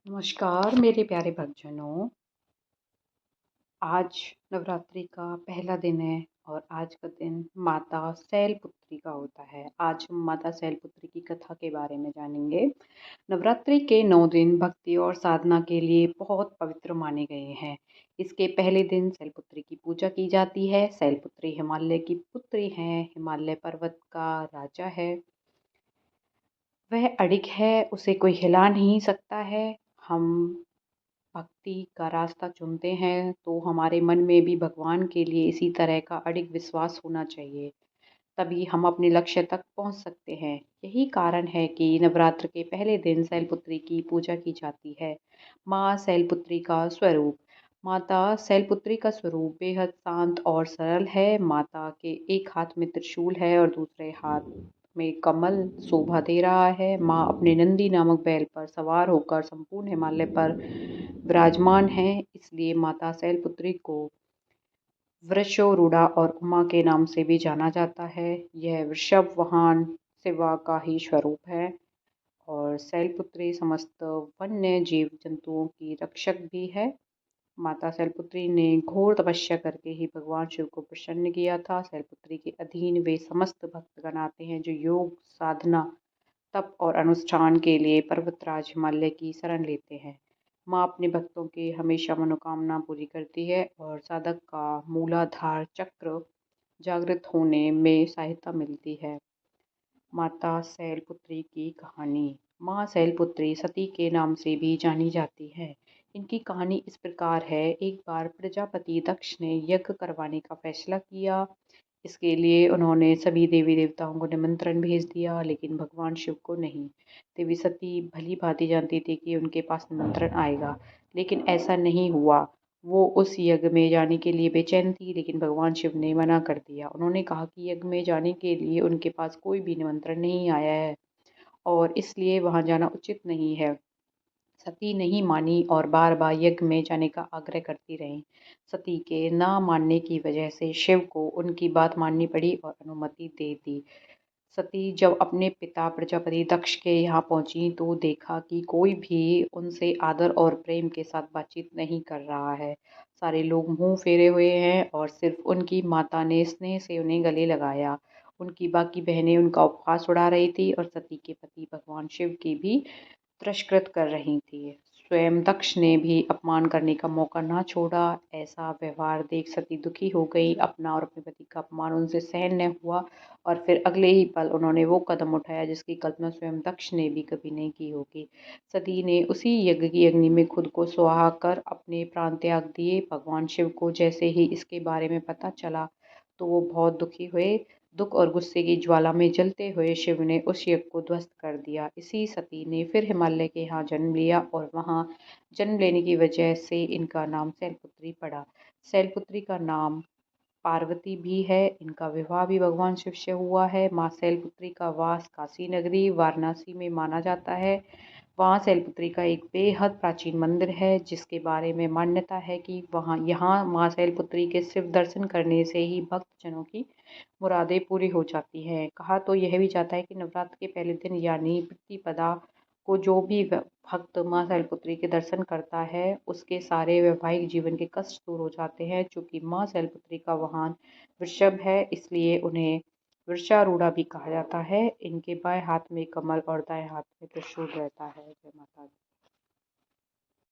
नमस्कार मेरे प्यारे भक्तजनों। आज नवरात्रि का पहला दिन है और आज का दिन माता शैलपुत्री का होता है। आज हम माता शैलपुत्री की कथा के बारे में जानेंगे। नवरात्रि के 9 दिन भक्ति और साधना के लिए बहुत पवित्र माने गए हैं। इसके पहले दिन शैलपुत्री की पूजा की जाती है। शैलपुत्री हिमालय की पुत्री हैं, हिमालय पर्वत का राजा है। वह अडिग है, उसे कोई हिला नहीं सकता है। हम भक्ति का रास्ता चुनते हैं तो हमारे मन में भी भगवान के लिए इसी तरह का अडिग विश्वास होना चाहिए, तभी हम अपने लक्ष्य तक पहुंच सकते हैं। यही कारण है कि नवरात्र के पहले दिन शैलपुत्री की पूजा की जाती है। माँ शैलपुत्री का स्वरूप। माता शैलपुत्री का स्वरूप बेहद शांत और सरल है। माता के एक हाथ में त्रिशूल है और दूसरे हाथ में कमल शोभा दे रहा है। माँ अपने नंदी नामक बैल पर सवार होकर संपूर्ण हिमालय पर विराजमान है। इसलिए माता शैलपुत्री को वृषोरूढ़ा और उमा के नाम से भी जाना जाता है। यह वृषभ वाहन शिवा का ही स्वरूप है और शैलपुत्री समस्त वन्य जीव जंतुओं की रक्षक भी है। माता शैलपुत्री ने घोर तपस्या करके ही भगवान शिव को प्रसन्न किया था। शैलपुत्री के अधीन वे समस्त भक्तगण आते हैं जो योग साधना तप और अनुष्ठान के लिए पर्वतराज हिमालय की शरण लेते हैं। माँ अपने भक्तों की हमेशा मनोकामना पूरी करती है और साधक का मूलाधार चक्र जागृत होने में सहायता मिलती है। माता शैलपुत्री की कहानी। माँ शैलपुत्री सती के नाम से भी जानी जाती है। इनकी कहानी इस प्रकार है। एक बार प्रजापति दक्ष ने यज्ञ करवाने का फैसला किया। इसके लिए उन्होंने सभी देवी देवताओं को निमंत्रण भेज दिया, लेकिन भगवान शिव को नहीं। देवी सती भली भांति जानती थी कि उनके पास निमंत्रण आएगा, लेकिन ऐसा नहीं हुआ। वो उस यज्ञ में जाने के लिए बेचैन थी, लेकिन भगवान शिव ने मना कर दिया। उन्होंने कहा कि यज्ञ में जाने के लिए उनके पास कोई भी निमंत्रण नहीं आया है और इसलिए वहां जाना उचित नहीं है। सती नहीं मानी और बार बार यज्ञ में जाने का आग्रह करती रही। सती के ना मानने की वजह से शिव को उनकी बात माननी पड़ी और अनुमति दे दी। सती जब अपने पिता प्रजापति दक्ष के यहाँ पहुंची तो देखा कि कोई भी उनसे आदर और प्रेम के साथ बातचीत नहीं कर रहा है। सारे लोग मुंह फेरे हुए हैं और सिर्फ उनकी माता ने स्नेह से उन्हें गले लगाया। उनकी बाकी बहनें उनका उपहास उड़ा रही थी और सती के पति भगवान शिव की भी तिरस्कृत कर रही थी। स्वयं दक्ष ने भी अपमान करने का मौका ना छोड़ा। ऐसा व्यवहार देख सती दुखी हो गई। अपना और अपने पति का अपमान उनसे सहन न हुआ और फिर अगले ही पल उन्होंने वो कदम उठाया जिसकी कल्पना स्वयं दक्ष ने भी कभी नहीं की होगी। सती ने उसी यज्ञ की अग्नि में खुद को सुहा कर अपने प्राण त्याग दिए। भगवान शिव को जैसे ही इसके बारे में पता चला तो वो बहुत दुखी हुए। दुख और गुस्से की ज्वाला में जलते हुए शिव ने उस यज्ञ को ध्वस्त कर दिया। इसी सती ने फिर हिमालय के यहाँ जन्म लिया और वहाँ जन्म लेने की वजह से इनका नाम शैलपुत्री पड़ा। शैलपुत्री का नाम पार्वती भी है। इनका विवाह भी भगवान शिव से हुआ है। माँ शैलपुत्री का वास काशी नगरी वाराणसी में माना जाता है। वहाँ शैलपुत्री का एक बेहद प्राचीन मंदिर है जिसके बारे में मान्यता है कि वहाँ यहाँ माँ शैलपुत्री के सिर्फ दर्शन करने से ही भक्तजनों की मुरादें पूरी हो जाती हैं। कहा तो यह भी जाता है कि नवरात्र के पहले दिन यानी प्रतिपदा को जो भी भक्त माँ शैलपुत्री के दर्शन करता है उसके सारे वैवाहिक जीवन के कष्ट दूर हो जाते हैं। चूँकि माँ शैलपुत्री का वाहन वृषभ है इसलिए उन्हें वृषारूढ़ा भी कहा जाता है। इनके बाएं हाथ में कमल और दाएं हाथ में त्रिशूल रहता है। जय माता दी।